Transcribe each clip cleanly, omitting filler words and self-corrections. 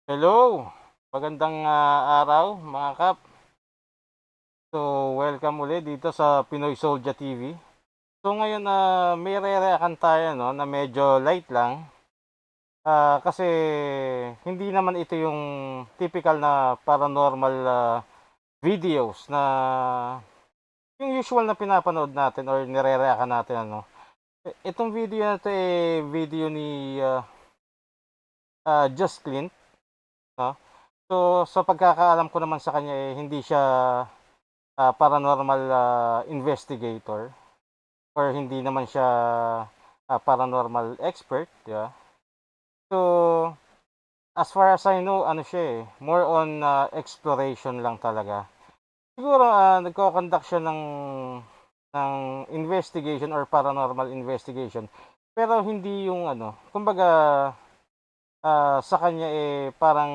Hello! Magandang araw mga kap. So, welcome ulit dito sa Pinoy Soldier TV. So, ngayon may re-react tayo no, na medyo light lang. Kasi hindi naman ito yung typical na paranormal videos na yung usual na pinapanood natin or nire-react natin. Ano. Itong video na ito video ni Just Clint. No? So, sa pagkakaalam ko naman sa kanya hindi siya paranormal investigator or hindi naman siya paranormal expert, di ba? So, as far as I know, ano siya more on exploration lang talaga. Siguro nagko-conduct siya ng investigation or paranormal investigation. Pero hindi yung kumbaga sa kanya parang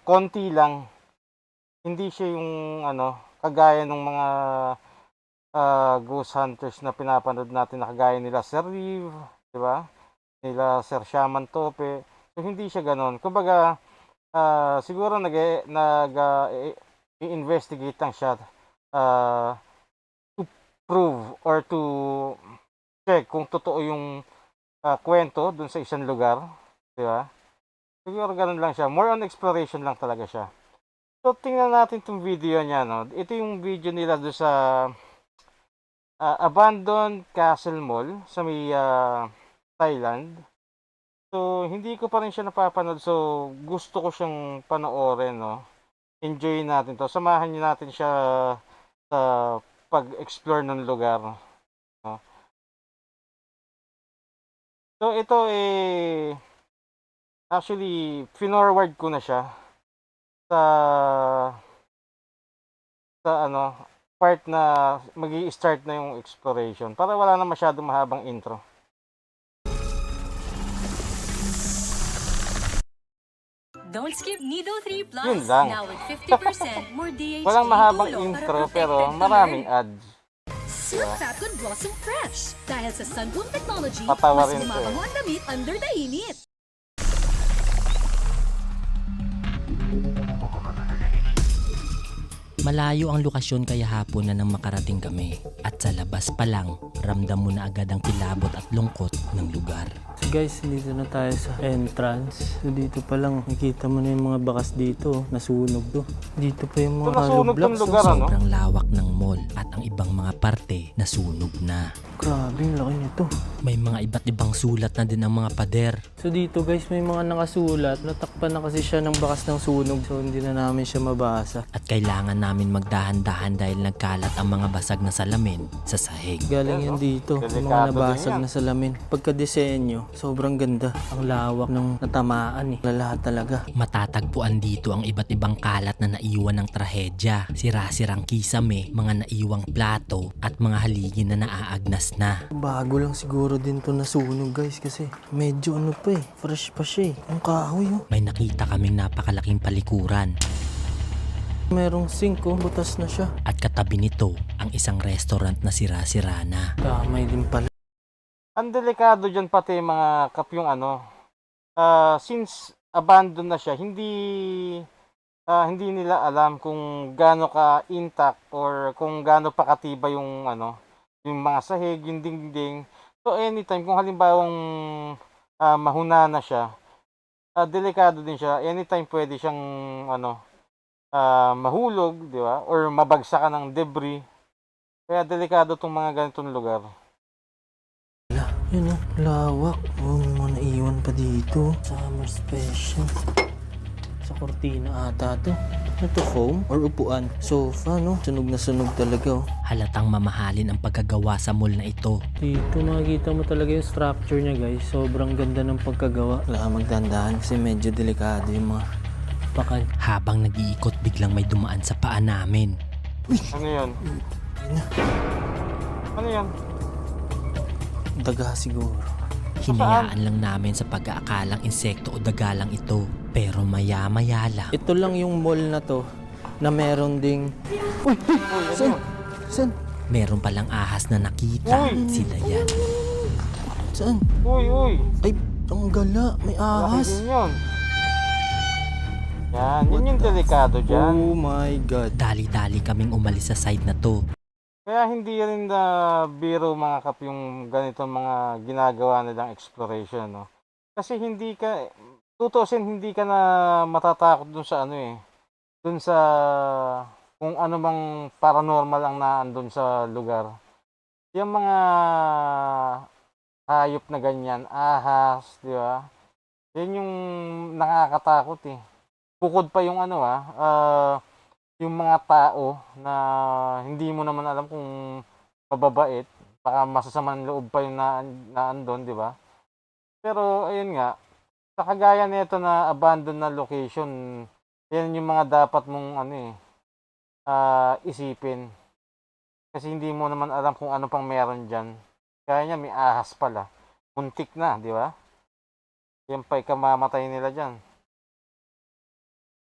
konti lang. Hindi siya yung kagaya ng mga ghost hunters na pinapanood natin na kagaya nila Sir Reeve, 'di ba? Nila Sir Shaman Tope. So hindi siya ganoon. Kumbaga siguro i-investigate lang siya to prove or to check kung totoo yung kwento dun sa isang lugar, 'di ba? Siguro ganoon lang siya. More on exploration lang talaga siya. So tingnan natin 'tong video niya, no. Ito yung video nila do sa abandoned castle mall sa may Thailand. So hindi ko pa rin siya napapanood. So gusto ko siyang panoorin, no. Enjoy natin 'to. Samahan niyo natin siya sa pag-explore ng lugar, no. So ito actually finorward ko na siya sa part na magi-start na yung exploration para wala na masyadong mahabang intro. Don't skip Nido 3 Plus. Yun lang. Now with 50% more DHA Walang mahabang tulong para intro protected pero ka maraming learn. ads. Silk Fatcon Blossom Fresh. Dahil sa Sunbloom Technology, Patawa mas rin to bumabango ang damit under the init. Malayo ang lokasyon kaya hapon na nang makarating kami. At sa labas pa lang, ramdam mo na agad ang kilabot at lungkot ng lugar. So guys, dito na tayo sa entrance. So dito pa lang, nakikita mo na yung mga bakas dito. Nasunog to. Dito pa yung mga So, hollow nasunog tong blocks. lugar, ano? Sobrang lawak ng mall at ang ibang mga parte nasunog na. Grabe, yung laki nito. May mga iba't ibang sulat na din ang mga pader. So dito guys, may mga nakasulat. Natakpan na kasi siya ng bakas ng sunog. So hindi na namin siya mabasa. At kailangan namin magdahan-dahan dahil nagkalat ang mga basag na salamin sa sahig. Galing yan dito. Yung mga Delikado nabasag din yan. na salamin. Pagka-disenyo, sobrang ganda. Ang lawak ng natamaan Lahat talaga. Matatagpuan dito ang iba't ibang kalat na naiwan ng trahedya, sira-sirang kisame, mga naiwang plato at mga haligi na naaagnas na. Bago lang siguro din to nasunog guys kasi medyo fresh pa siya Ang kahoy May nakita kaming napakalaking palikuran Merong sink butas na siya. at katabi nito ang isang restaurant na sira-sira na. Damay din pala. Ang delikado dyan pati mga kap yung since abandoned na siya, hindi nila alam kung gaano ka intact or kung gaano pa katibay yung yung mga sahig, yung dingding. So anytime kung halimbawang mahuna na siya, delikado din siya. Anytime pwede siyang mahulog, di ba? Or mabagsakan ng debris. Kaya delikado tong mga ganitong lugar. Yun lawak. May mga naiwan pa dito. Summer special. Sa kortina ata to. Ano to, foam? Or upuan? Sofa, Sunog na sunog talaga, Halatang mamahalin ang pagkagawa sa mall na ito. Dito makikita mo talaga yung structure niya, guys. Sobrang ganda ng pagkagawa. Kailangan magdandahan kasi medyo delikado yung mga bakal. Habang nag-iikot biglang may dumaan sa paa namin. Ano yun? Ano yun? Daga siguro. Hinayaan lang namin sa pag-aakalang insekto o dagalang ito. Pero maya-maya lang, Ito lang yung mall na to na meron ding... Uy! Saan? Saan? meron palang ahas na nakita. Uy! Sila yan. Saan? Uy! Ay, ang gala. May Laki ahas. din yun. Yan, yun yung delikado dyan. Oh my God. Dali-dali kaming umalis sa side na to. Kaya hindi rin na biro mga kap yung ganitong mga ginagawa nilang exploration, no? Kasi hindi ka na matatakot dun sa ano eh. Dun sa kung ano bang paranormal ang naandun sa lugar. Yung mga hayop na ganyan, ahas, di ba? Yan yung nakakatakot eh. Bukod pa yung ano yung mga tao na hindi mo naman alam kung mababait, baka masasamang loob pa yung naandun, di ba? Pero ayun nga, sa kagaya nito na abandoned na location, yan yung mga dapat mong isipin. Kasi hindi mo naman alam kung ano pang meron dyan. Kaya niya may ahas pala. Muntik na, di ba? Yan pa ikamamatay nila dyan.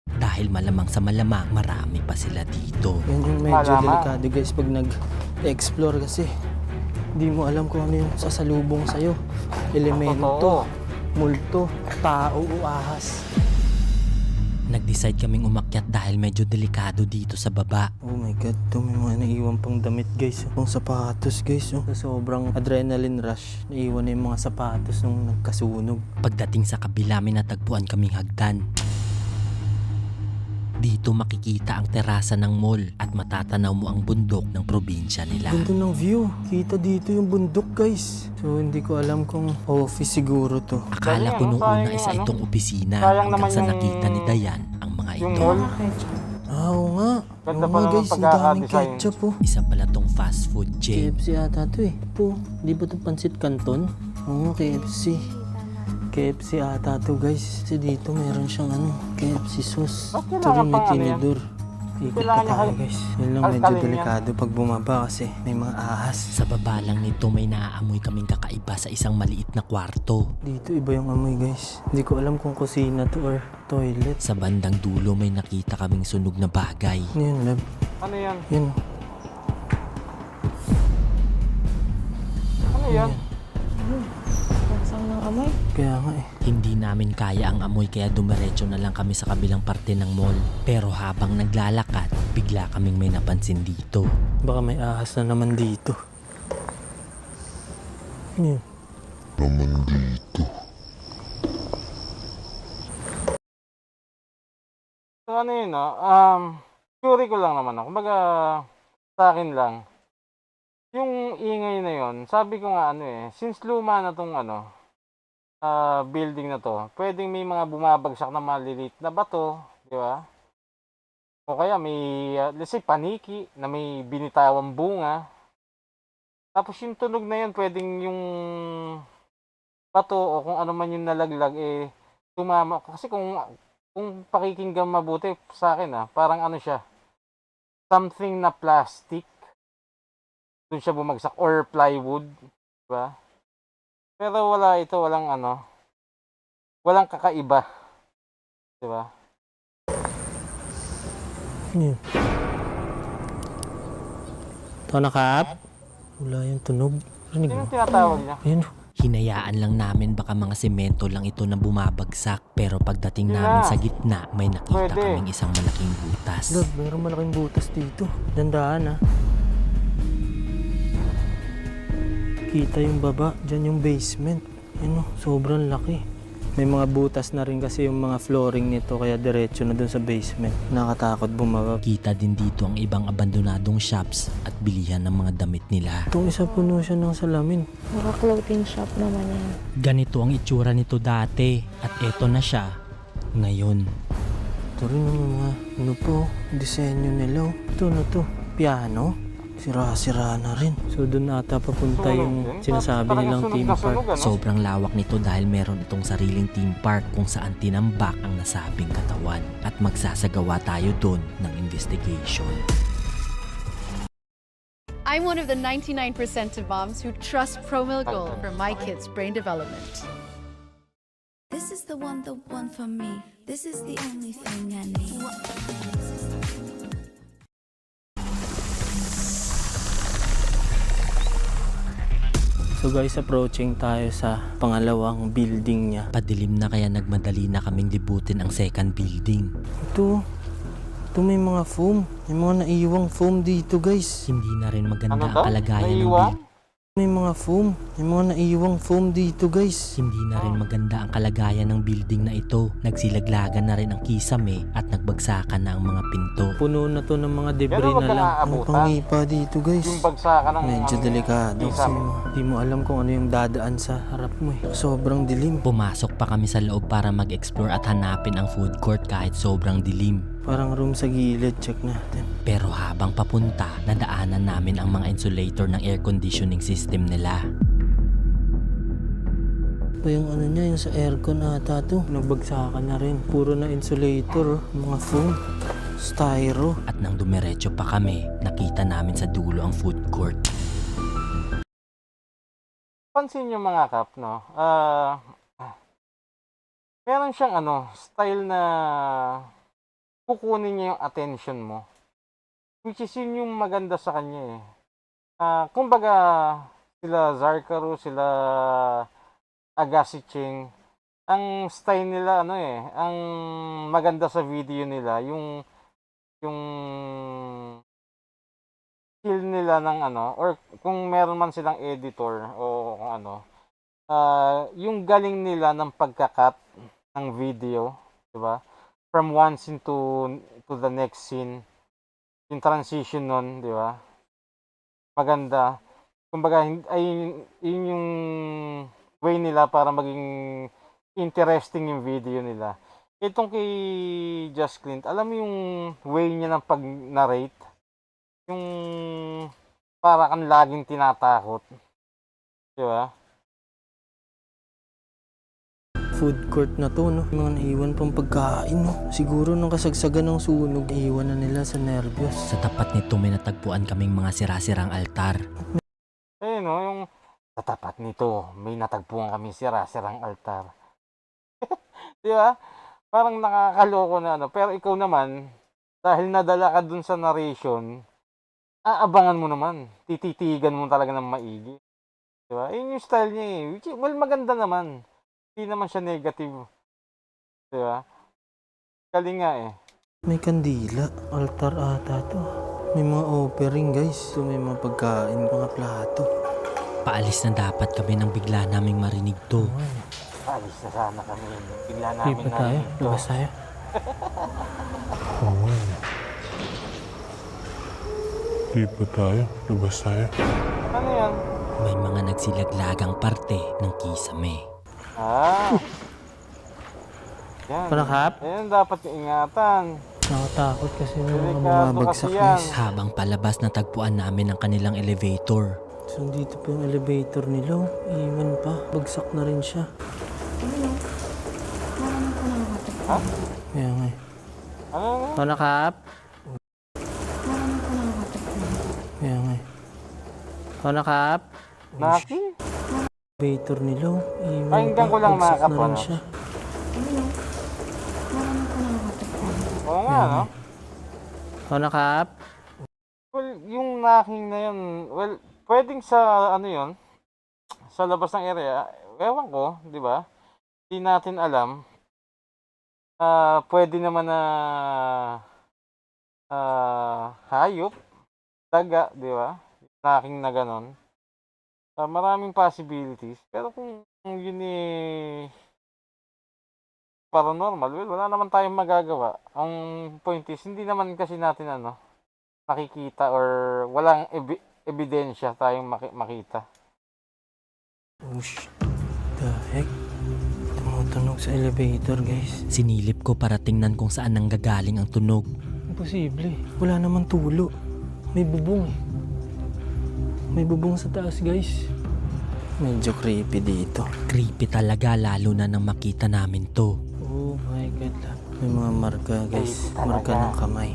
Dahil malamang sa malamang, marami pa sila dito. Yan yung medyo Malamang. delikado guys pag nag-explore kasi hindi mo alam kung ano yung sasalubong sa'yo. Elemento, Totoo. multo, tao o ahas. Nag-decide kaming umakyat dahil medyo delikado dito sa baba. Oh my God, ito may mga naiwan pang damit guys. Pang sapatos guys. Sa sobrang adrenaline rush, naiwan na yung mga sapatos nung nagkasunog. Pagdating sa kabila, may natagpuan kaming hagdan. Dito makikita ang terasa ng mall at matatanaw mo ang bundok ng probinsya nila. Ganda ng view. Kita dito yung bundok guys. So hindi ko alam kung office siguro to. Akala ko nung Sayang una yung isa ano. itong opisina Sayang hanggang naman sa yung- nakita ni Dayan ang mga Yung ito. mall, Oo nga. Ganda Oo pa nga naman guys, ang daming pagkaka-design. ketchup oh. Isa pala tong fast food chain. KFC ata to eh. Ito, di ba to Pansit Canton? Oo, KFC. KFC ata to guys. Kasi dito meron siyang KFC sauce. Bakit Ito kailangan rin may pang ano yan? tinidor. Ikot pa Kailangan niya tayo guys. Yun lang medyo alkalin yan. delikado pag bumaba kasi may mga ahas. Sa baba lang nito may naaamoy kaming kakaiba sa isang maliit na kwarto. Dito iba yung amoy guys. Hindi ko alam kung kusina to or toilet. Sa bandang dulo may nakita kaming sunog na bagay. Ano yun, Lab? ano yan? Yun. Ano yan? Kaya nga eh. Hindi namin kaya ang amoy kaya dumiretso na lang kami sa kabilang parte ng mall. Pero habang naglalakad, bigla kaming may napansin dito. Baka may ahas na naman dito. Ano yun? So ano yun, no? Theory ko lang naman, no? Kumbaga, sa akin lang, yung ingay na yon, sabi ko nga since luma na tong building na to, pwedeng may mga bumabagsak na maliliit na bato, di ba? O kaya may, let's say, paniki na may binitawang bunga. Tapos yung tunog na yun, pwedeng yung bato o kung ano man yung nalaglag, tumama. Kasi kung pakikinggan mabuti sa akin, parang ano siya, something na plastic, dun siya bumagsak, or plywood, di ba? Pero walang kakaiba, di ba? Ano yun? Ito na Kap? Wala yung tunog. Rinig Sino mo? yung tinatawag niya? Ayun. Hinayaan lang namin baka mga semento lang ito na bumabagsak. Pero pagdating Yun namin na. sa gitna, may nakita Pwede. kaming isang malaking butas. Lord, mayroong malaking butas dito. Dandaan Kita yung baba. Diyan yung basement. Sobrang laki. May mga butas na rin kasi yung mga flooring nito kaya diretso na dun sa basement. Nakatakot bumaba. Kita din dito ang ibang abandonadong shops at bilihan ng mga damit nila. Itong isa puno siya ng salamin. Mga clothing shop naman yan. Ganito ang itsura nito dati at eto na siya ngayon. Ito rin yung mga disenyo nila. Ito na to. Piano. Sira-sira na rin. So doon ata papunta Sunog yung din? sinasabi Parang nilang sunog theme na park. sunog, ano? Sobrang lawak nito dahil meron itong sariling theme park kung saan tinambak ang nasabing katawan at magsasagawa tayo doon ng investigation. I'm one of the 99% of moms who trust Promilgol for my kids' brain development. This is the one for me. This is the only thing I need. So guys, approaching tayo sa pangalawang building niya. Padilim na kaya nagmadali na kaming libutin ang second building. Ito may mga foam. May mga naiwang foam dito guys. Hindi na rin maganda Ano ang to? kalagayan ng Naiwan? building. May mga foam. May mga naiwang foam dito guys. Hindi na rin maganda ang kalagayan ng building na ito. Nagsilaglagan na rin ang kisame at nagbagsakan na ang mga pinto. Puno na to ng mga debris Pero wag na ka lang. Ang aabutan. pangipa dito guys. Yung bagsakan ng Medyo delikado kasi kisame. di mo alam kung ano yung dadaan sa harap mo eh. Sobrang dilim. Pumasok pa kami sa loob para mag-explore at hanapin ang food court kahit sobrang dilim. Parang room sa gilid, check natin. Pero habang papunta, nadaanan namin ang mga insulator ng air conditioning system nila. Pa yung ano niya, yung sa aircon ata to. Nagbagsakan na rin. Puro na insulator, mga foam, styro. At nang dumiretso pa kami, nakita namin sa dulo ang food court. Pansin nyo mga kap, no? Meron siyang style na kukunin niya yung attention mo. Which is yun yung maganda sa kanya eh. Kumbaga, sila Zarkaru, sila Agassi Ching, ang style nila ang maganda sa video nila, yung skill nila ng or kung meron man silang editor o kung yung galing nila ng pagka-cut ng video, 'di ba? From one scene to the next scene, yung transition nun, 'di ba? Maganda. Kumbaga ay yun yung way nila para maging interesting yung video nila. Itong kay Just Clint, alam mo yung way niya ng pag-narrate, yung para kang laging tinatakot, 'di ba? Food court na to, no? Mga naiwan pang pagkain, no? Siguro nung kasagsagan ng sunog, iwan na nila sa nervyos. Sa tapat nito may natagpuan kaming mga sira-sirang altar. No, yung sa tapat nito, may natagpuan kami sira-sirang altar. Di ba? Parang nakakaloko na pero ikaw naman, dahil nadala ka dun sa narration, aabangan mo naman. Tititigan mo talaga ng maigi. Di ba? Yun yung style niya eh. Which, well, maganda naman. Hindi naman siya negative. Di ba? Galing nga eh. May kandila. Altar ata to. May mga offering, guys. So, may mga pagkain, mga plato. Paalis na dapat kami nang bigla naming marinig to. Alis na sana kami. Bigla namin Lipat tayo. narinig to. Labas tayo. Lipat tayo. Labas tayo. Ano yan? May mga nagsilaglagang parte ng kisame. Yan. Panakap? Yan dapat yung ingatan. Nakatakot kasi may mga Delikado bumabagsak, kasi yan. guys. Habang palabas natagpuan namin ang kanilang elevator. So, dito pa yung elevator nila. Oh. Iwan pa. Bagsak na rin siya. Ha? Kaya nga eh. Ano? Panakap? Kaya nga eh. Panakap? Naki? Elevator nila. Oh. Iwan Pakinggan pa. ko lang, mga Bagsak na kapwa, rin no? siya. Oo nga, no? Panakap? Well, yung knocking na yun, well, pwedeng sa yun, sa labas ng area, ewan ko, di ba? Hindi natin alam. Pwede naman na hayop, daga, di ba? Knocking na ganon. Maraming possibilities. Pero kung yun paranormal, well, wala naman tayong magagawa. Ang point is, hindi naman kasi natin nakikita or walang ebidensya tayong makita. Oh, the heck? Tumutunog sa elevator, guys. Sinilip ko para tingnan kung saan nanggagaling ang tunog. Imposible. Wala namang tulo. May bubong eh. May bubong sa taas, guys. Medyo creepy dito. Creepy talaga lalo na nang makita namin to. Oh my God. May mga marka, guys. Creepy talaga. Marka ng kamay.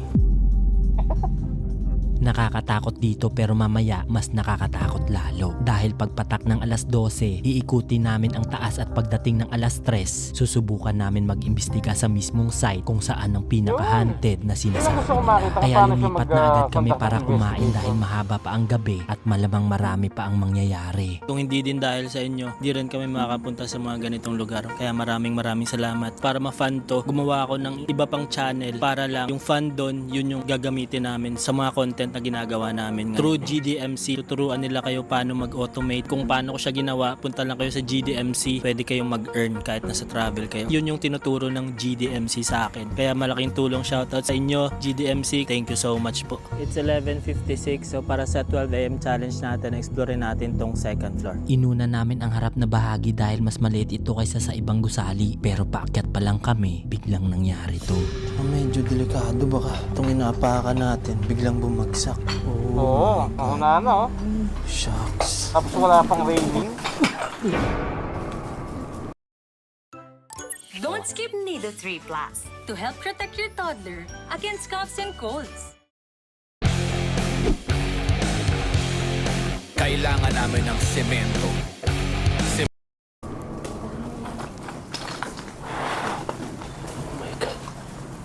Nakakatakot dito pero mamaya mas nakakatakot lalo. Dahil pagpatak ng alas 12, iikutin namin ang taas at pagdating ng alas 3, susubukan namin mag-imbestiga sa mismong site kung saan ang pinaka-haunted na sinasabi gusto ko nila. makita kung Kaya paano siya lumipat na agad kami mag-conduct para ng kumain dahil investigation. mahaba pa ang gabi at malamang marami pa ang mangyayari. Kung hindi din dahil sa inyo, di rin kami makakapunta sa mga ganitong lugar. Kaya maraming salamat. Para ma-fund to, gumawa ako ng iba pang channel para lang yung fund doon, yun yung gagamitin namin sa mga content na ginagawa namin. Through GDMC, tuturuan nila kayo paano mag-automate. Kung paano ko siya ginawa, punta lang kayo sa GDMC. Pwede kayong mag-earn kahit nasa travel kayo. Yun yung tinuturo ng GDMC sa akin. Kaya malaking tulong, shoutout sa inyo, GDMC. Thank you so much po. It's 11:56, so para sa 12 AM challenge natin, explore natin tong second floor. Inuna namin ang harap na bahagi dahil mas maliit ito kaysa sa ibang gusali. Pero paakyat pa lang kami, biglang nangyari to. Medyo delikado, baka itong inaapakan natin biglang bumagsak. Oo, nauna na oh. Shucks. Tapos wala pang railing. Don't skip Nido 3 Plus to help protect your toddler against coughs and colds. Kailangan namin ng semento.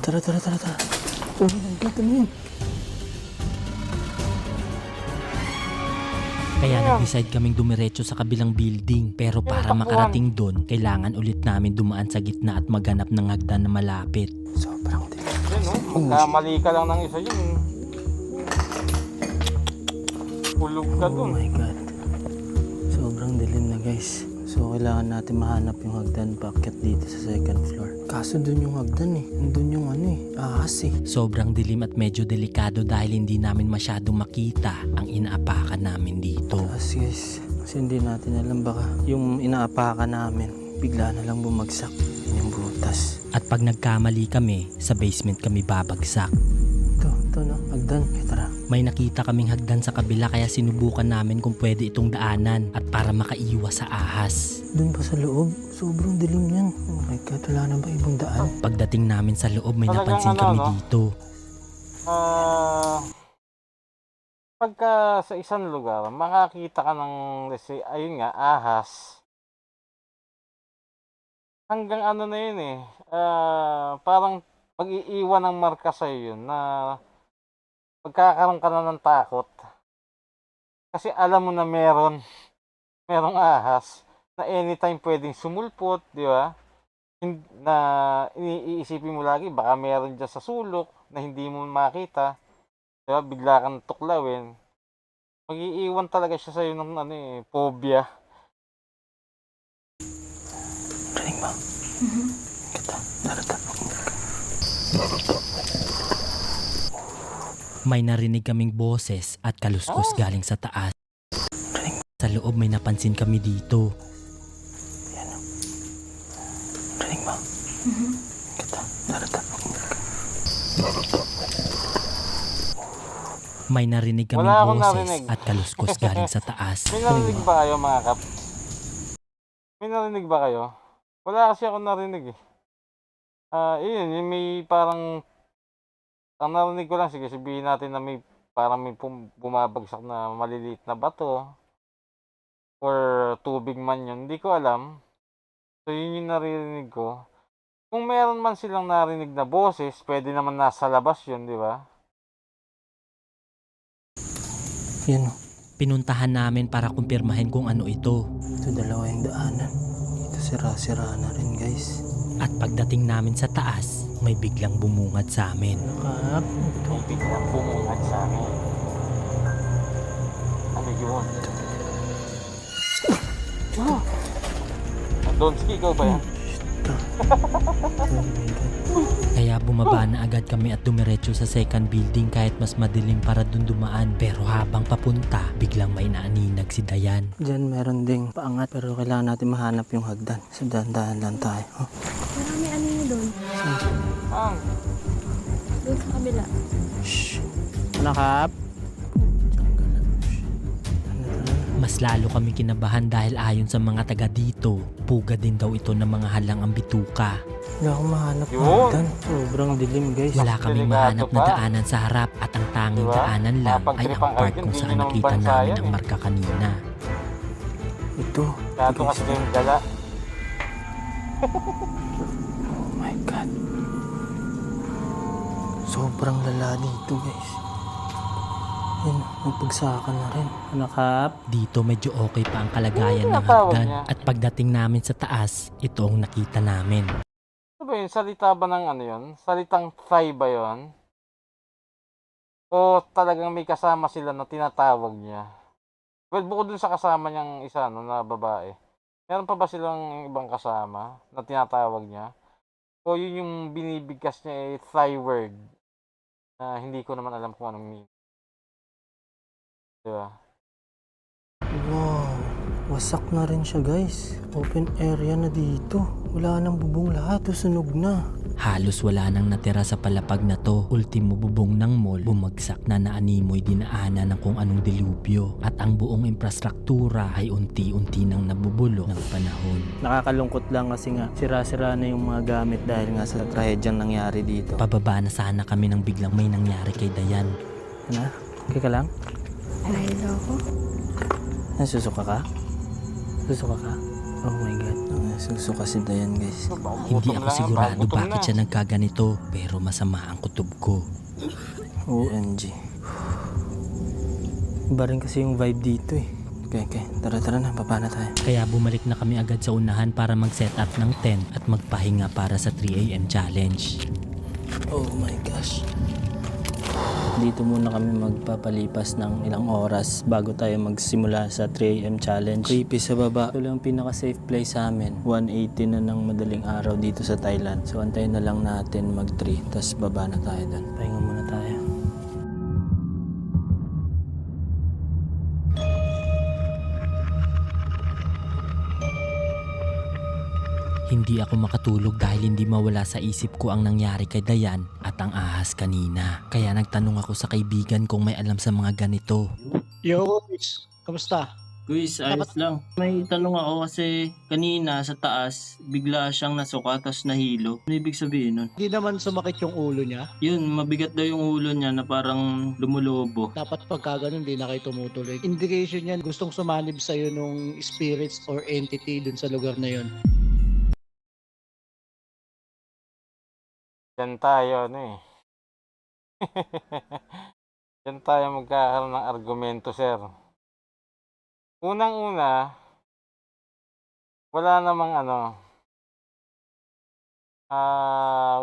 Tara. Oh my God, ano yun? Kaya nag-decide kaming dumiretso sa kabilang building. Pero para takbuhan. makarating doon, kailangan ulit namin dumaan sa gitna at maghanap ng hagdan na malapit. Sobrang dilim. Yun oh, magkamali ka lang ng isa yun. Hulog ka Oh dun. my God. Sobrang dilim na guys. So kailangan natin mahanap yung hagdan paakyat dito sa second floor. Kaso dun yung hagdan eh. Nandun yung ahas eh. Sobrang dilim at medyo delikado dahil hindi namin masyadong makita ang inaapakan namin dito. Tapos guys, kasi hindi natin alam baka yung inaapakan namin bigla na lang bumagsak. Yun yung butas. At pag nagkamali kami, sa basement kami babagsak. Ito no, hagdan. Okay, tara. May nakita kaming hagdan sa kabila kaya sinubukan namin kung pwede itong daanan at para makaiwas sa ahas. Dun pa sa loob, sobrang dilim yan. Oh my God, wala na ba ibang daan? Pagdating namin sa loob may Talagang napansin ano, kami no? dito. Pagka sa isang lugar, makakita ka ng, let's say, ayun nga, ahas. Hanggang ano na yun eh, parang mag-iiwan ng marka sa'yo yun na magkakaroon ka na ng takot. Kasi alam mo na merong ahas na anytime pwedeng sumulpot, di ba? Na iniisipin mo lagi, baka meron dyan sa sulok na hindi mo makita. Di ba? Bigla kang tuklawin. Mag-iiwan talaga siya sa'yo ng phobia. Rinig ba? Kita, tara. May narinig kaming boses at kaluskos galing sa taas. Sa loob may napansin kami dito. Yan o. Rinig ba? Kita, tara. May narinig kaming Wala akong boses narinig. at kaluskos galing sa taas. May narinig ba kayo mga kap? May narinig ba kayo? Wala kasi ako narinig eh. Yun, yung may parang, ang narinig ko lang, sige sabihin natin na may parang may bumabagsak na maliliit na bato or tubig man yun, hindi ko alam. So yun yung naririnig ko. Kung meron man silang narinig na boses, pwede naman nasa labas yun, di ba? Yan o. Pinuntahan namin para kumpirmahin kung ano ito. Ito dalawa yung daanan. Ito sira-sira na rin guys. At pagdating namin sa taas, may biglang bumungad sa amin. Kap, May biglang bumungad sa amin. Ano yun? Oh! Donski, ikaw ba yan? Kaya bumaba na agad kami at dumiretso sa second building kahit mas madilim para dun dumaan. Pero habang papunta, biglang may naaninag si Dayan. Diyan meron ding paangat pero kailangan natin mahanap yung hagdan. So dahan-dahan lang tayo. Oh. Marami ano yun doon. Doon sa kabila. Shh. Ano kap? Diyan ka lang. Shh. Ano. Mas lalo kami kinabahan dahil ayon sa mga taga dito, puga din daw ito ng mga halang ang bituka. Wala akong mahanap Yun. na daan. Sobrang dilim guys. Wala kaming delikado mahanap na pa. daanan sa harap at ang tanging Diba? daanan lang ay ang Napagtripang part agad, kung hindi saan nyo naman nakita bansa namin yan ang eh. marka kanina. Ito. Kato kasi yung gala. Oh my God. Sobrang lala dito guys. Ayun, nagpagsaka na rin. Nakap. Dito medyo okay pa ang kalagayan ng tinatawag hagdan niya? at pagdating namin sa taas, ito ang nakita namin. Ano ba yun? Salita ba ng ano yun? Salitang Thai ba yun? O talagang may kasama sila na tinatawag niya? Well, bukod dun sa kasama niyang isa, no, na babae. Meron pa ba silang ibang kasama na tinatawag niya? O yun yung binibigkas niya eh, Thai word na hindi ko naman alam kung anong meaning. Diba? Wow. Wasak na rin siya guys. Open area na dito. Wala nang bubong lahat. Susunog na. Halos wala nang natira sa palapag na to. Ultimo bubong ng mall, bumagsak na naanimoy dinaanan ng kung anong dilubyo. At ang buong infrastruktura ay unti-unti nang nabubulok ng panahon. Nakakalungkot lang kasi nga sira-sira na yung mga gamit dahil nga sa trahedyang nangyari dito. Pababa na sana kami nang biglang may nangyari kay Dayan. Ano? Okay ka lang? Nahilo ako. Nasusuka ka? Susuka ka? Oh my God. Nasusuka si Dayan guys. Hindi ako sigurado bakit siya nagkaganito, pero masama ang kutob ko. OMG. Iba rin kasi yung vibe dito eh. Okay. Tara na. Baba na tayo. Kaya bumalik na kami agad sa unahan para mag-set up ng tent at magpahinga para sa 3 AM challenge. Oh my gosh. Dito muna kami magpapalipas ng ilang oras bago tayo magsimula sa 3 AM challenge. Creepy sa baba. Ito lang pinaka-safe place sa amin. 180 na ng madaling araw dito sa Thailand. So antayin na lang natin mag-3 tapos baba na tayo doon. Pahinga muna tayo. Hindi ako makatulog dahil hindi mawala sa isip ko ang nangyari kay Dayan at ang ahas kanina. Kaya nagtanong ako sa kaibigan kung may alam sa mga ganito. Yo, Kuis. Kamusta? Guys, ayos lang. May tanong ako kasi kanina sa taas, bigla siyang nasuka tapos nahilo. Ano ibig sabihin nun? Hindi naman sumakit yung ulo niya. Yun, mabigat daw yung ulo niya na parang lumulobo. Dapat pagka ganun, hindi na kayo tumutuloy. Indication yan, gustong sumanib sa'yo nung spirits or entity dun sa lugar na yun. Yan tayo, ano eh. Yan tayo magkakaroon ng argumento, sir. Unang-una, wala namang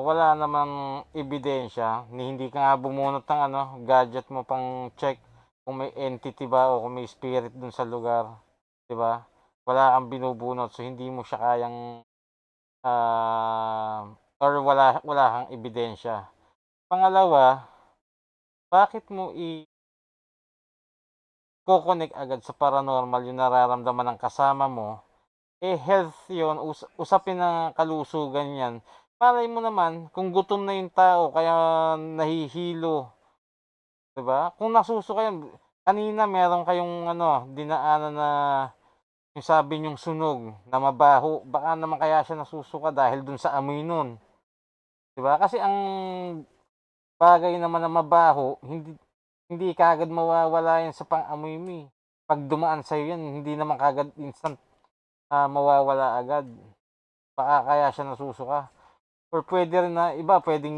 wala namang ebidensya ni hindi ka nga bumunot ng gadget mo pang check kung may entity ba o kung may spirit dun sa lugar, 'di ba? Wala kang binubunot so hindi mo siya kayang or wala kang ebidensya. Pangalawa, bakit mo ko-connect agad sa paranormal yung nararamdaman ng kasama mo? Health yun, usapin ng kalusugan yan. Malay mo naman, kung gutom na yung tao, kaya nahihilo. Diba? Kung nasusuka yan, kanina meron kayong dinaanan na yung sabi nyong sunog, na mabaho. Baka naman kaya siya nasusuka dahil dun sa amoy nun. Diba? Kasi ang bagay naman na mabaho, hindi kagad mawawala yan sa pang-amoy mo eh. Pag dumaan sa'yo yan, hindi naman kagad instant mawawala agad. Baka kaya siya nasusuka. Or pwede rin na iba, pwedeng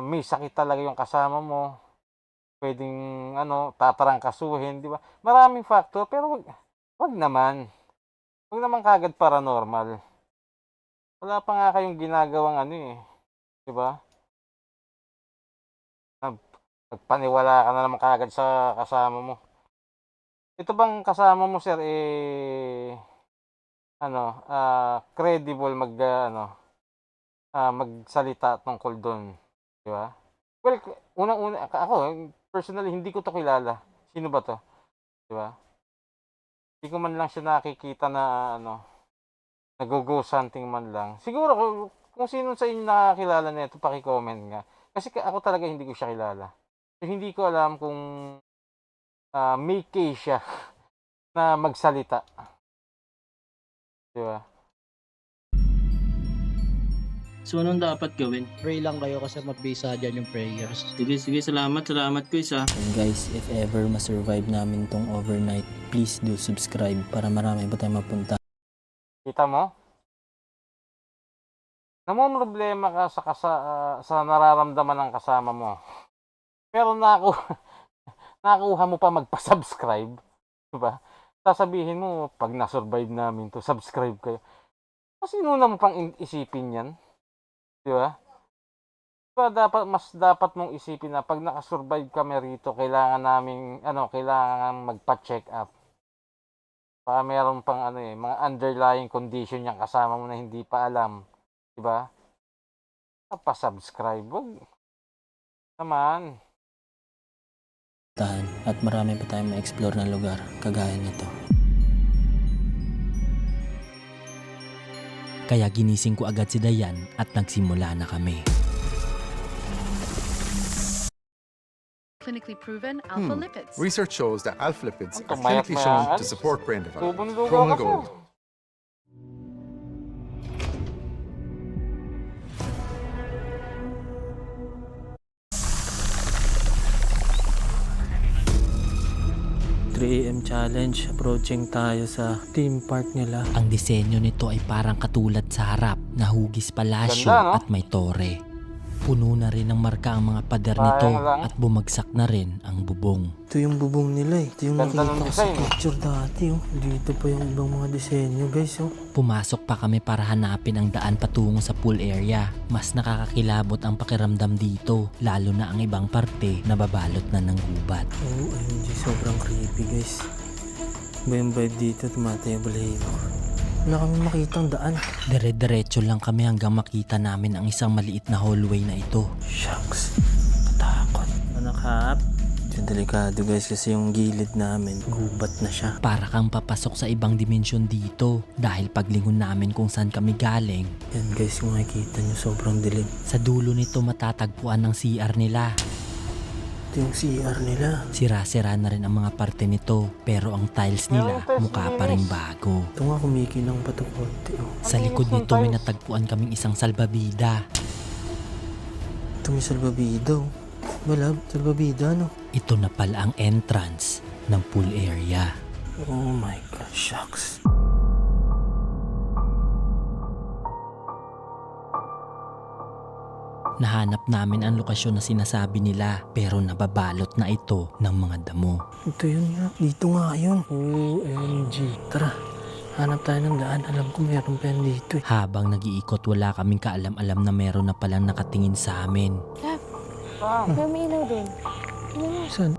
may sakit talaga yung kasama mo. Pwedeng tatarangkasuhin, di ba? Maraming factor, pero wag naman. Wag naman kagad paranormal. Wala pa nga kayong ginagawang di ba? Nagpaniwala ka na naman kagad sa kasama mo. Ito bang kasama mo, sir, credible magsalita tungkol doon, di ba? Well, unang-una, ako, personally, hindi ko to kilala. Sino ba to? Di ba? Hindi ko man lang siya nakikita na, nag-go something man lang. Siguro, kung sino sa inyo nakakilala na ito, paki-comment nga. Kasi ako talaga hindi ko siya kilala. So, hindi ko alam kung may case siya na magsalita. Di ba? So anong dapat gawin? Pray lang kayo kasi mabisa dyan yung prayers. Sige, salamat Chris ah. And guys, if ever ma-survive namin tong overnight, please do subscribe para marami pa tayong mapunta. Kita mo? Namomroblema ka sa nararamdaman ng kasama mo. Pero nakuha mo pa magpa-subscribe. Diba? Sasabihin mo, pag na-survive namin to, subscribe kayo. Kasi nuna mo pang isipin yan. Diba? Diba dapat mong isipin na pag nakasurvive kami rito, kailangan magpa-check up. Baka meron pang mga underlying condition yung kasama mo na hindi pa alam. Diba? Pa-subscribe. Wag naman. At marami pa tayong ma-explore na lugar kagaya nito. Kaya ginising ko agad si Dayan at nagsimula na kami. Clinically proven alpha lipids. Research shows that alpha lipids are Mayat clinically shown mayaan. to support brain development. Bubundugan Promo ka Gold. pa. AM challenge, approaching tayo sa theme park nila. Ang disenyo nito ay parang katulad sa harap na hugis palasyo Ganda, no? at may tore. Puno na rin ng marka ang mga pader nito Sayang lang. at bumagsak na rin ang bubong. Ito yung bubong nila eh. Ito yung Ganda ng nakita ko sa design, eh. picture dati. Oh. Dito pa yung ibang mga disenyo guys. Oh. Pumasok pa kami para hanapin ang daan patungo sa pool area. Mas nakakakilabot ang pakiramdam dito, lalo na ang ibang parte na babalot na ng gubat. Oh, OMG, sobrang creepy guys. Iba yung vibe dito, tumatay yung balahibo. Wala kami makitang daan. Dire-diretso lang kami hanggang makita namin ang isang maliit na hallway na ito. Shucks, natakot. Anak hap. Ito delikado guys kasi yung gilid namin, gubat na siya. Para kang papasok sa ibang dimensyon dito dahil paglingon namin kung saan kami galing. Yan guys, kung makikita nyo, sobrang dilim. Sa dulo nito matatagpuan ng CR nila. Ito yung CR nila. Sira-sira na rin ang mga parte nito pero ang tiles nila Yung tiles mukha pa rin linis. bago. Ito nga kumikinang pa ito konti. Oh. Sa likod nito may natagpuan kaming isang salbabida. Ito may salbabida. Oh. Malab, salbabida no? Ito na pala ang entrance ng pool area. Oh my god, shucks. Nahanap namin ang lokasyon na sinasabi nila pero nababalot na ito ng mga damo. Ito yun nga, dito nga yun. OMG. Tara, hanap tayo ng daan. Alam ko meron pa yan dito eh. Habang nag-iikot wala kaming kaalam-alam na meron na palang nakatingin sa amin. Pero may ilaw doon. Saan?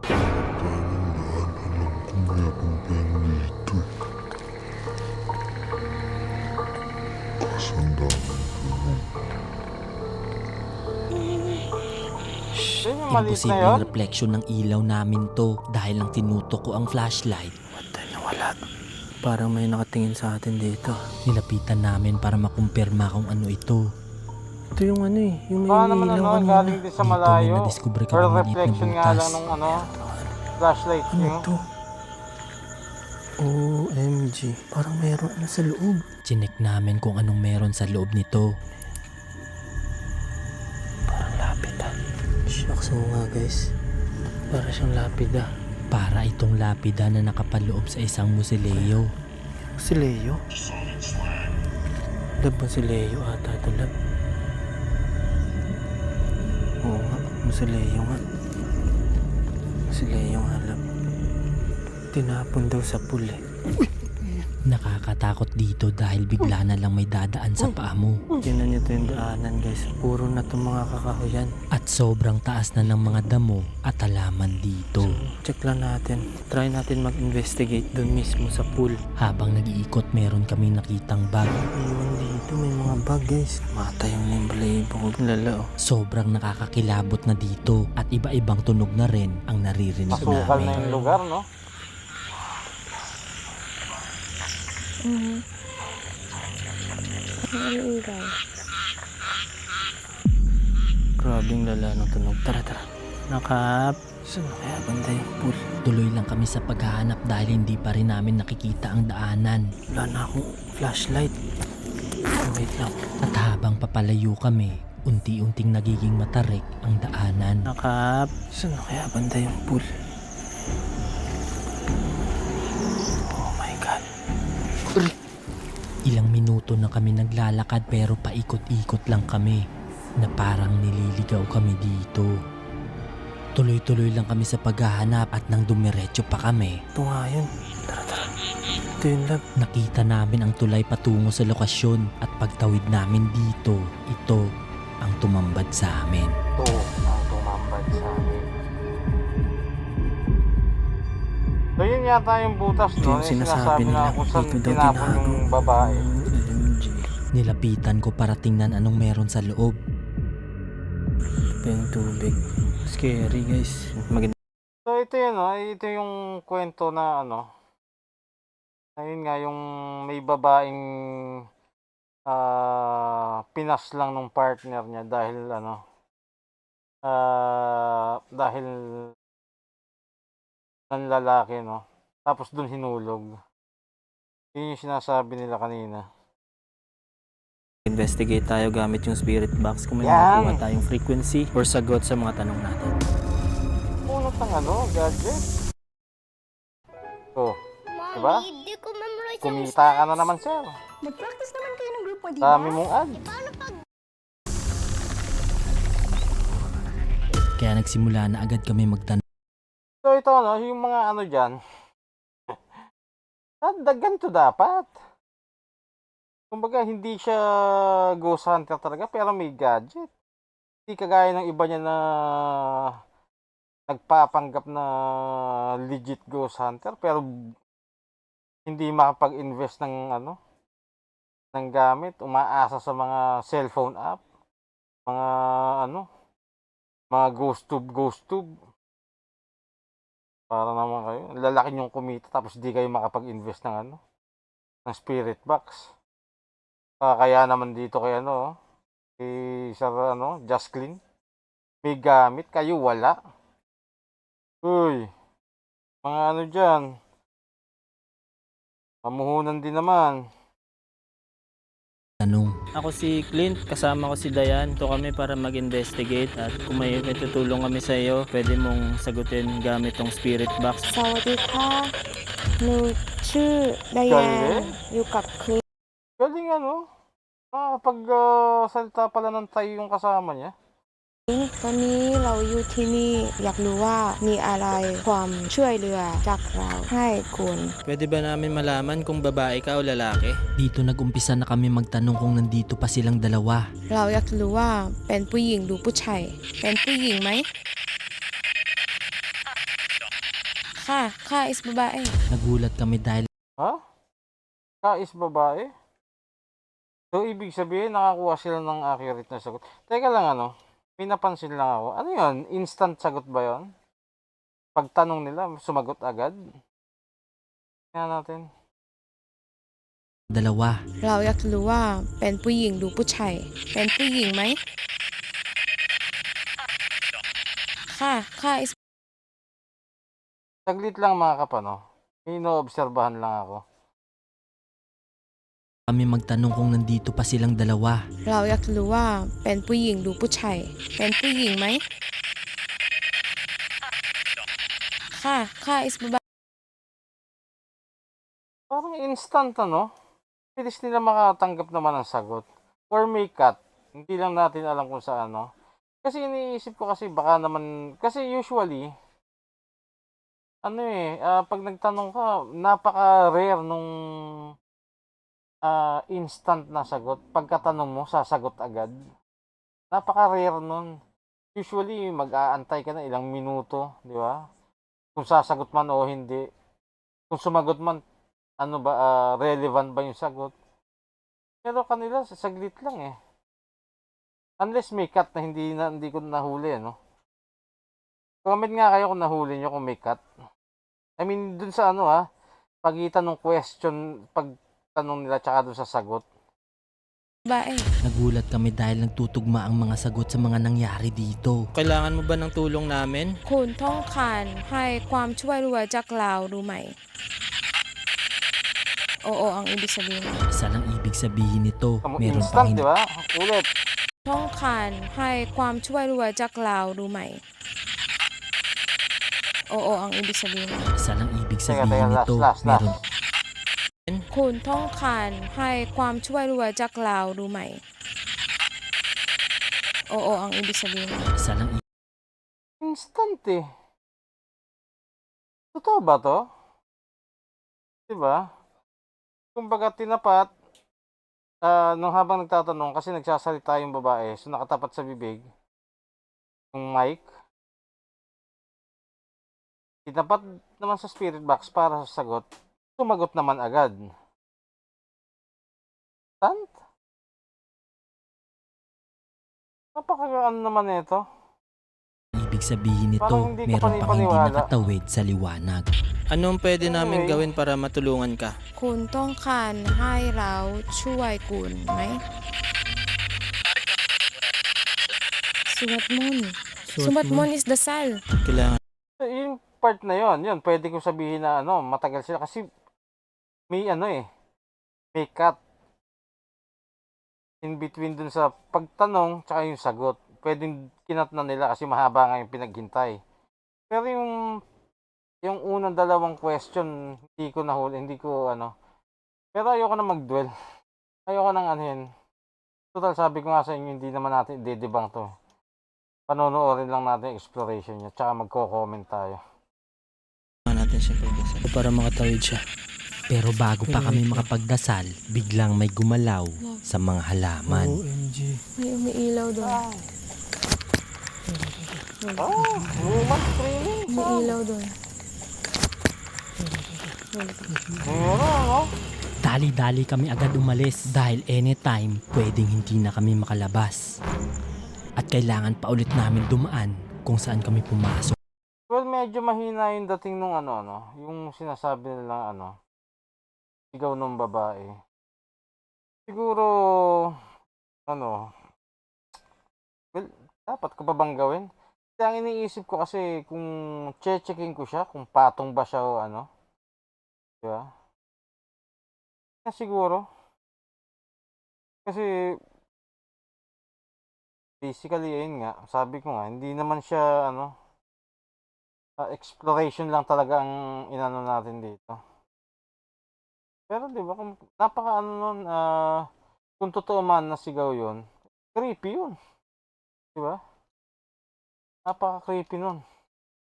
Yun yung maliit na yun. Imposibleng refleksyon ng ilaw namin to dahil lang tinutok ko ang flashlight. Patay na wala. Parang may nakatingin sa atin dito. Nilapitan namin para makumpirma kung ano ito. Ito yung ano eh, yung may Baka naman ilaw kanina. galing din sa Dito may malayo. nadiskubre Or kami maliit na reflection nga butas. lang nung flashlight Ano nyo. to? OMG. Parang meron na sa loob. Chinek namin kung anong meron sa loob nito. Parang lapida. Shucks mo nga guys. Para siyang lapida. Para itong lapida na nakapaloob sa isang musileo. Si Leo? Lab ba si Leo ata ito, lab? Oo nga, si Leo nga. Si Leo nga, lab. Tinapon daw sa pool eh. Nakakatakot dito dahil bigla na lang may dadaan sa paa mo. Tingnan niyo ito yung daanan guys. Puro na itong mga kakahuyan. At sobrang taas na ng mga damo at halaman dito. Check lang natin. Try natin mag-investigate doon mismo sa pool. Habang nag-iikot meron kami nakitang bag. Iwan dito, may mga bag guys. Matay yung balahibo ko. Lala oh. Sobrang nakakakilabot na dito at iba-ibang tunog na rin ang naririnig Masukal na namin. yung lugar, no? Ano ilaw? Grabing lala ng tunog. Tara, tara. Nakap. Saan na kaya banda yung pool? Tuloy lang kami sa paghahanap dahil hindi pa rin namin nakikita ang daanan. Wala na akong flashlight. Wait lang. At habang papalayo kami, unti-unting nagiging matarik ang daanan. Nakap. Saan na kaya banda yung pool? Oh my God. Ilang minuto na kami naglalakad pero paikot-ikot lang kami na parang nililigaw kami dito. Tuloy-tuloy lang kami sa paghahanap at nang dumiretso pa kami, Ito nga yun. Tara, tara. Ito yun, lab. nakita namin ang tulay patungo sa lokasyon at pagtawid namin dito, ito ang tumambad sa amin. Ito ang tumambad sa amin. So yun yata yung butas Ito no? yung sinasabi nila. kung saan Dito daw tinapon tinago. yung babae. OMG. Nilapitan ko para tingnan anong meron sa loob. Ito yung tubig. Scary, guys. Maganda. So ito yun, no? Ito yung kwento na ano. Ayun nga, yung may babaeng pinas lang nung partner niya dahil ano, dahil ng lalaki, no? Tapos dun hinulog. Yun yung sinasabi nila kanina. Investigate tayo gamit yung spirit box kung may Yan. makuha tayong frequency or sagot sa mga tanong natin. Punot ng ano, gadget. Oh, diba? Kumita ka na naman, sir. Mag-practice naman kayo ng group mo, di Dami mong ad. Kaya nagsimula na agad kami magtanong. So ito, no, yung mga ano dyan. Ganito dapat. Kumbaga, hindi siya ghost hunter talaga, pero may gadget. Hindi kagaya ng iba niya na nagpapanggap na legit ghost hunter, pero hindi makapag-invest ng ano, ng gamit, umaasa sa mga cellphone app, mga ano, mga ghost tube. Para naman kayo, lalaki niyong kumita tapos di kayo makapag-invest ng ano, ng spirit box. Kaya naman dito kay ano, kay Sir ano, Jasklin, may gamit kayo wala. Uy, mga ano dyan, pamuhunan din naman. Ako si Clint, kasama ko si Dayan. Ito kami para mag-investigate at kung may tutulong kami sa iyo, pwede mong sagutin gamit tong spirit box. สวัสดีค่ะหนูชื่อไดแยนอยู่กับคลิป Galing ano, nakakapag-salita pala ng Thai yung kasama niya. ตอนนี้เราอยู่ที่นี่อยากรู้ว่ามีอะไรความช่วยเหลือจากเราให้คุณ Pwede ba namin malaman kung babae ka o lalaki? Dito nag-umpisa na kami magtanong kung nandito pa silang dalawa. เราอยากรู้ว่าเป็นผู้หญิงหรือผู้ชายเป็นผู้หญิงไหมค่ะค่ะ is babae Nagulat kami dahil Ha? Kais babae? So, ibig sabihin, nakakuha sila ng accurate na sagot. Teka lang, ano, may napansin lang ako. Ano yun? Instant sagot ba yun? Pagtanong nila, sumagot agad? Kaya natin. dalawa. เราอยากรู้ว่าเป็นผู้หญิงหรือผู้ชายเป็นผู้หญิงไหมค่ะค่ะ is Saglit lang mga kapano. May inoobserbahan lang ako. Kami magtanong kung nandito pa silang dalawa. เราอยากรู้ว่าเป็นผู้หญิงหรือผู้ชายเป็นผู้หญิงไหมค่ะค่ะ is babae Parang instant, ano? Bilis nila makatanggap naman ng sagot. Or may cut. Hindi lang natin alam kung sa ano. Kasi iniisip ko kasi baka naman, kasi usually, ano pag nagtanong ka, napaka-rare nung instant na sagot. Pagkatanong mo, sasagot agad. Napaka-rare nun. Usually, mag-aantay ka na ilang minuto, di ba? Kung sasagot man o hindi. Kung sumagot man, ano ba, relevant ba yung sagot? Pero kanila, saglit lang eh. Unless may cut na hindi ko nahuli, no? Comment nga kayo kung nahuli nyo kung may cut. I mean, dun sa ano pagitan ng question, pagtanong nila tsaka dun sa sagot. babae. Nagulat kami dahil nagtutugma ang mga sagot sa mga nangyari dito. Kailangan mo ba ng tulong namin? คุณต้องการให้ความช่วยเหลือจากเรารู้ไหม? Oo ang ibig sabihin. Isa lang ibig sabihin nito, meron Instant, pang di ba? Ulit. ต้องการให้ความช่วยเหลือจากเรารู้ไหม? Oo ang ibig sabihin. Isa lang ibig Teka, sabihin last, nito, last. meron คุณต้องการให้ความช่วยเหลือจากเรารู้ไหม? Oo ang ibig sabihin. isa lang Instant eh. Totoo ba to? Di ba? Kumbaga tinapat, nung habang nagtatanong, kasi nagsasalita yung babae, so nakatapat sa bibig, yung mic, tinapat naman sa spirit box para sa sagot, sumagot naman agad. Instant? Napakagaan naman ito. ibig sabihin nito, Parang hindi ko meron pang hindi panipaniwala. nakatawid sa liwanag. Anong pwede namin Anyway. gawin para matulungan ka? คุณต้องการให้เราช่วยคุณไหม? สวดมนต์ สวดมนต์ is dasal. Kailangan So, yung part na yun, pwede ko sabihin na matagal sila kasi may may cut in between dun sa pagtanong tsaka yung sagot. Pwedeng kinat na nila kasi mahaba nga yung pinaghintay. Pero yung unang dalawang question, hindi ko nahuli, Pero ayoko na mag-dwell. Ayoko nang yun. Total, sabi ko nga sa inyo, hindi naman natin i-debunk to. Panonoorin lang natin yung exploration niya, tsaka magko-comment tayo. natin siya pagdasal para makatawid siya. Pero bago pa kami makapagdasal, biglang may gumalaw sa mga halaman. OMG. May umiilaw doon. Woman training. Umiilaw doon. Meron, Dali-dali kami agad umalis dahil anytime pwedeng hindi na kami makalabas. At kailangan pa ulit namin dumaan kung saan kami pumasok. Well, medyo mahina yung dating nung yung sinasabi nilang sigaw ng babae. Siguro, well, dapat ko pa bang gawin? Kasi ang iniisip ko kasi kung checking ko siya, kung patong ba siya o diba? Siguro. Kasi, basically, ayun nga, sabi ko nga, hindi naman siya, exploration lang talaga ang inano natin dito. Pero di ba, kung kung totoo man na sigaw yun, creepy yun. Di ba? Napaka-creepy nun.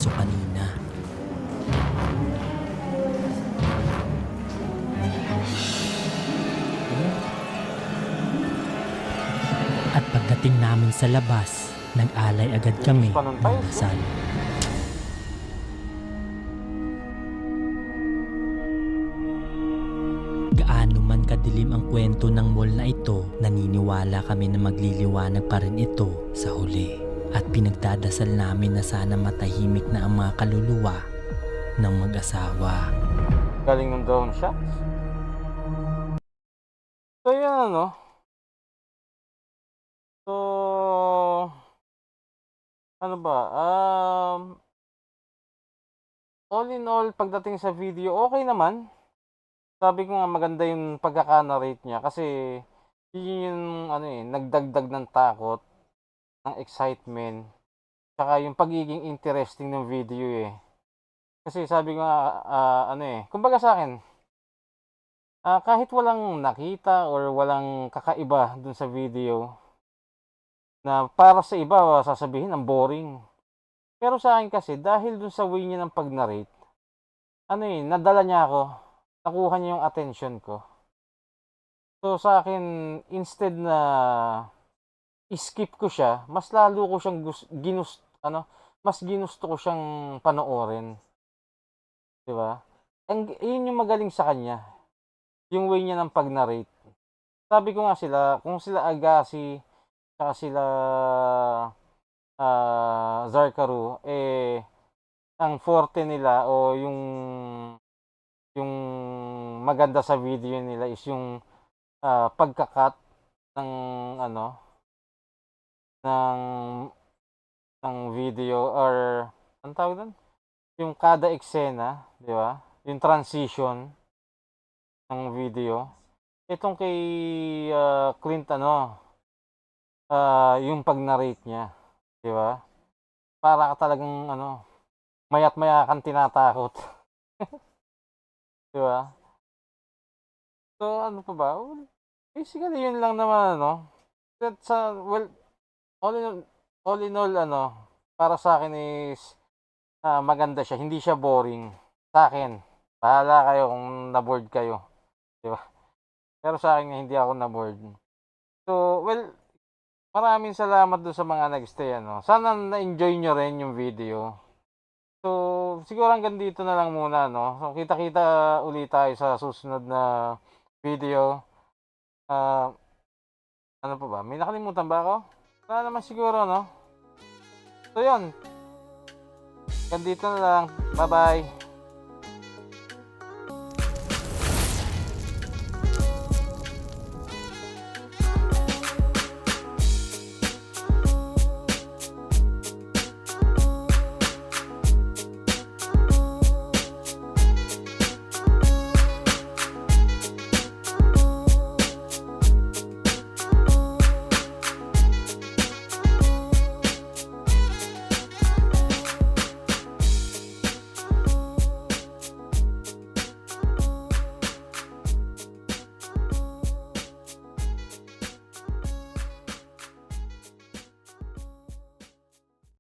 So kanina. At pagdating namin sa labas, nag-alay agad kami ng dasal. Gaano man kadilim ang kwento ng mall na ito, naniniwala kami na magliliwanag pa rin ito sa huli. At pinagdadasal namin na sana matahimik na ang mga kaluluwa ng mag-asawa. Galing ng drone shots. So yun So, all in all, pagdating sa video, okay naman. Sabi ko nga maganda yung pagkaka-narrate niya kasi yun yung nagdagdag ng takot, ng excitement, saka yung pagiging interesting ng video Kasi sabi ko nga, kumbaga sa akin, kahit walang nakita or walang kakaiba dun sa video, na para sa iba, sasabihin, ang boring. Pero sa akin kasi, dahil dun sa way niya ng pag-narrate, nadala niya ako, nakuha niya yung attention ko. So sa akin, instead na i-skip ko siya, mas lalo ko siyang mas ginusto ko siyang panoorin. 'Di ba? Yun yung magaling sa kanya. Yung way niya ng pag-narrate. Sabi ko nga kung sila Agassi, saka sila Zarkaru, ang forte nila o yung maganda sa video nila is yung pagkakat ng ano, ng ng video or anong tawag do'n? Yung kada eksena, 'di ba? Yung transition ng video. Itong kay, Clint ano, yung pag-narrate niya, 'di ba? Para ka talagang ano, maya't maya kang tinatakot. 'Di ba? So, ano pa ba? Well, basically yun lang naman ano. Well, all in all ano, para sa'kin is, maganda siya, hindi siya boring. Sa'kin, bahala kayo kung na-bored kayo, 'di ba? Pero sa'kin nga hindi ako na-bored. So, well, maraming salamat dun sa mga nag-stay ano. Sana na-enjoy niyo rin yung video. So, siguro hanggang dito na lang muna 'no. So, kita-kita ulit tayo sa susunod na video. Ah, ano pa ba? May nakalimutan ba ako? Wala naman siguro 'no. So, yun. Hanggang dito na lang. Bye-bye.